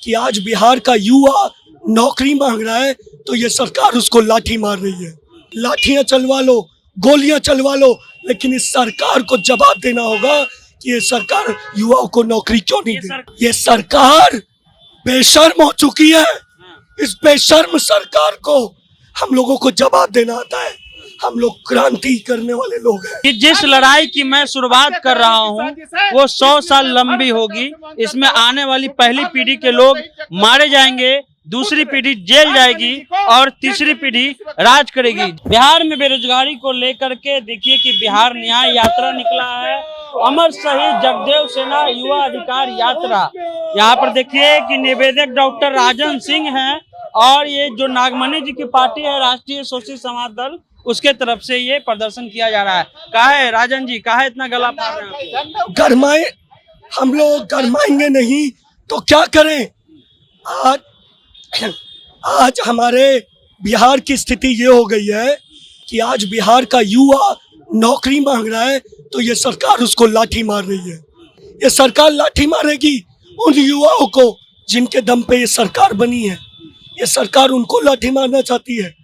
कि आज बिहार का युवा नौकरी मांग रहा है तो ये सरकार उसको लाठी मार रही है। लाठियां चलवा लो, गोलियां चलवा लो, लेकिन इस सरकार को जवाब देना होगा कि ये सरकार युवाओं को नौकरी क्यों नहीं दे। ये सरकार बेशर्म हो चुकी है। इस बेशर्म सरकार को हम लोगों को जवाब देना आता है। हम लोग क्रांति करने वाले लोग हैं। जिस लड़ाई की मैं शुरुआत कर रहा हूं वो 100 साल लंबी होगी। इसमें आने वाली पहली पीढ़ी के लोग मारे जाएंगे, दूसरी पीढ़ी जेल जाएगी और तीसरी पीढ़ी राज करेगी। बिहार में बेरोजगारी को लेकर के देखिए कि बिहार न्याय यात्रा निकला है, अमर शहीद जगदेव सेना युवा अधिकार यात्रा। यहाँ पर देखिए कि निवेदक डॉक्टर राजन सिंह हैं और ये जो नागमणि जी की पार्टी है राष्ट्रीय शोषित समाज दल, उसके तरफ से ये प्रदर्शन किया जा रहा है। काहे राजन जी, काहे इतना गला फाड़ रहे हैं? गरमाए, हम लोग गरमाएंगे नहीं तो क्या करें। आज हमारे बिहार की स्थिति ये हो गई है कि आज बिहार का युवा नौकरी मांग रहा है तो ये सरकार उसको लाठी मार रही है। ये सरकार लाठी मारेगी उन युवाओं को जिनके दम पे ये सरकार बनी है। ये सरकार उनको लाठी मारना चाहती है।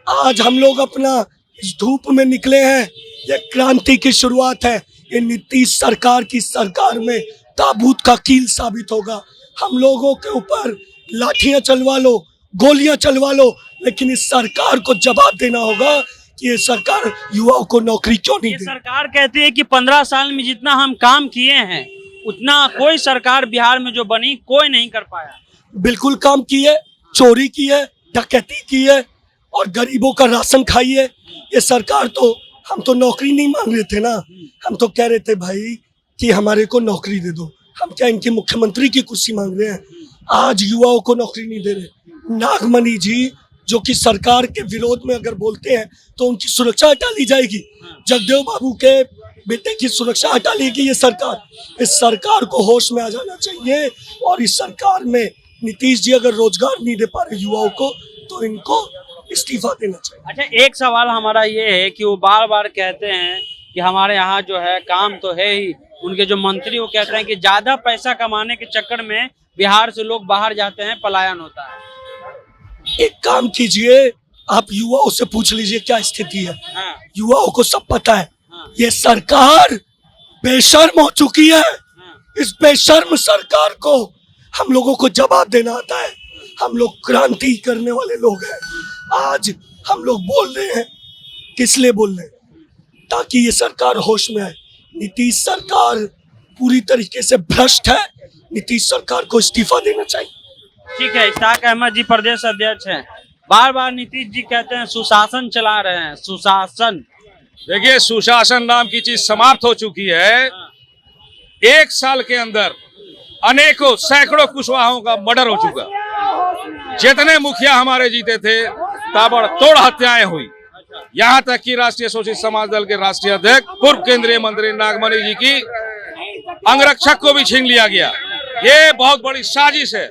आज हम लोग अपना इस धूप में निकले हैं, ये क्रांति की शुरुआत है। ये नीतीश सरकार की सरकार में ताबूत का कील साबित होगा। हम लोगों के ऊपर लाठियां चलवा लो, गोलियां चलवा लो, लेकिन इस सरकार को जवाब देना होगा कि ये सरकार युवाओं को नौकरी क्यों नहीं दे। सरकार कहती है कि 15 साल में जितना हम काम किए हैं उतना कोई सरकार बिहार में जो बनी कोई नहीं कर पाया। बिल्कुल काम की है, चोरी की है, डकैती की है और गरीबों का राशन खाई है। ये सरकार तो, हम तो नौकरी नहीं मांग रहे थे ना, हम तो कह रहे थे भाई कि हमारे को नौकरी दे दो। हम क्या इनकी मुख्यमंत्री की कुर्सी मांग रहे हैं? आज युवाओं को नौकरी नहीं दे रहे। नागमणि जी जो कि सरकार के विरोध में अगर बोलते हैं तो उनकी सुरक्षा हटा ली जाएगी। जगदेव बाबू के बेटे की सुरक्षा हटा लेगी ये सरकार। इस सरकार को होश में आ जाना चाहिए और इस सरकार में नीतीश जी अगर रोजगार नहीं दे पा रहे युवाओं को तो इनको इस्तीफा देना चाहिए। अच्छा, एक सवाल हमारा ये है कि वो बार बार कहते हैं कि हमारे यहाँ जो है काम तो है ही। उनके जो मंत्री वो कहते हैं कि ज्यादा पैसा कमाने के चक्कर में बिहार से लोग बाहर जाते हैं, पलायन होता है। एक काम कीजिए, आप युवाओं से पूछ लीजिए क्या स्थिति है। हाँ। युवाओं को सब पता है। हाँ। ये सरकार बेशर्म हो चुकी है। हाँ। इस बेशर्म सरकार को हम लोगों को जवाब देना आता है। हम लोग क्रांति करने वाले लोग हैं। आज हम लोग बोल रहे हैं, किस लिए बोल रहे हैं? ताकि ये सरकार होश में आए। नीतीश सरकार पूरी तरीके से भ्रष्ट है। नीतीश सरकार को इस्तीफा देना चाहिए। ठीक है, इश्ताक अहमद जी प्रदेश अध्यक्ष हैं। बार बार नीतीश जी कहते हैं सुशासन चला रहे हैं, सुशासन। देखिए, सुशासन नाम की चीज समाप्त हो चुकी है। 1 साल के अंदर अनेकों सैकड़ों कुशवाहों का मर्डर हो चुका। जितने मुखिया हमारे जीते थे ताबड़तोड़ हत्याएं हुई। यहाँ तक कि राष्ट्रीय शोषित समाज दल के राष्ट्रीय अध्यक्ष पूर्व केंद्रीय मंत्री नागमणि जी की अंगरक्षक को भी छीन लिया गया। ये बहुत बड़ी साजिश है।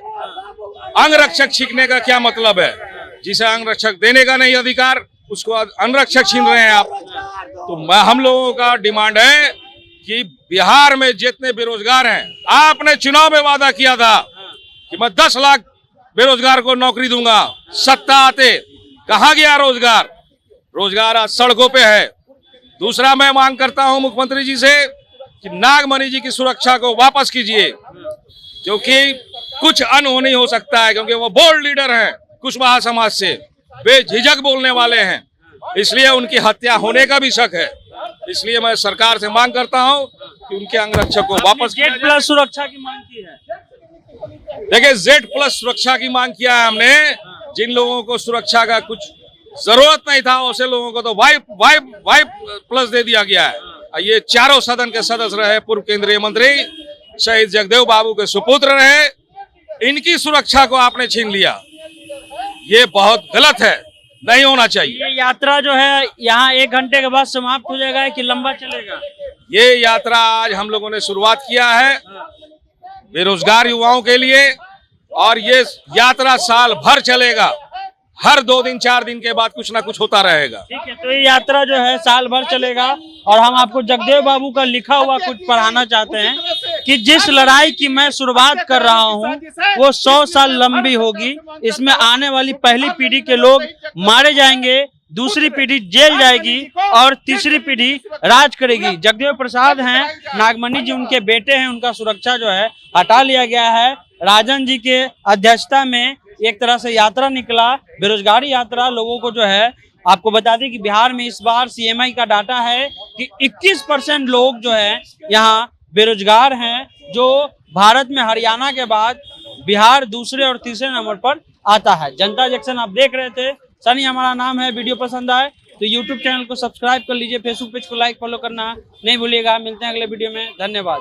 अंगरक्षक छीनने का क्या मतलब है? जिसे अंगरक्षक देने का नहीं अधिकार, उसको अंगरक्षक छीन रहे हैं आप। तो हम लोगों का डिमांड है कि बिहार में जितने बेरोजगार हैं, आपने चुनाव में वादा किया था कि मैं 10 लाख बेरोजगार को नौकरी दूंगा। सत्ता आते कहाँ गया रोजगार? रोजगार आज सड़कों पे है। दूसरा, मैं मांग करता हूं मुख्यमंत्री जी से कि नागमणि जी की सुरक्षा को वापस कीजिए, क्योंकि कुछ अनहोनी हो सकता है, क्योंकि वो बोल्ड लीडर हैं कुशवाहा समाज से, बेझिझक बोलने वाले हैं, इसलिए उनकी हत्या होने का भी शक है। इसलिए मैं सरकार से मांग करता हूं कि उनके अंगरक्षक को वापस Z+ सुरक्षा की मांग की है। देखिए, Z+ सुरक्षा की मांग किया है हमने। जिन लोगों को सुरक्षा का कुछ जरूरत नहीं था ऐसे लोगों को तो Y+ दे दिया गया है। ये चारों सदन के सदस्य रहे, पूर्व केंद्रीय मंत्री शहीद जगदेव बाबू के सुपुत्र रहे, इनकी सुरक्षा को आपने छीन लिया। ये बहुत गलत है, नहीं होना चाहिए। ये यात्रा जो है यहाँ 1 घंटे के बाद समाप्त हो जाएगा कि लंबा चलेगा? ये यात्रा आज हम लोगों ने शुरुआत किया है बेरोजगार युवाओं के लिए, और ये यात्रा साल भर चलेगा। हर 2 दिन 4 दिन के बाद कुछ ना कुछ होता रहेगा। ठीक है, तो ये यात्रा जो है साल भर चलेगा और हम आपको जगदेव बाबू का लिखा हुआ कुछ पढ़ाना चाहते हैं कि जिस लड़ाई की मैं शुरुआत कर रहा हूं वो 100 साल लंबी होगी। इसमें आने वाली पहली पीढ़ी के लोग मारे जाएंगे, दूसरी पीढ़ी जेल जाएगी और तीसरी पीढ़ी राज करेगी। जगदेव प्रसाद हैं, नागमणि जी उनके बेटे हैं, उनका सुरक्षा जो है हटा लिया गया है। राजन जी के अध्यक्षता में एक तरह से यात्रा निकला, बेरोजगारी यात्रा। लोगों को जो है, आपको बता दें कि बिहार में इस बार सीएमआई का डाटा है कि 21% लोग जो है यहाँ बेरोजगार हैं, जो भारत में हरियाणा के बाद बिहार दूसरे और तीसरे नंबर पर आता है। जनता जंक्शन आप देख रहे थे, सनी हमारा नाम है। वीडियो पसंद आए तो यूट्यूब चैनल को सब्सक्राइब कर लीजिए, फेसबुक पेज को लाइक फॉलो करना नहीं भूलिएगा। मिलते हैं अगले वीडियो में, धन्यवाद।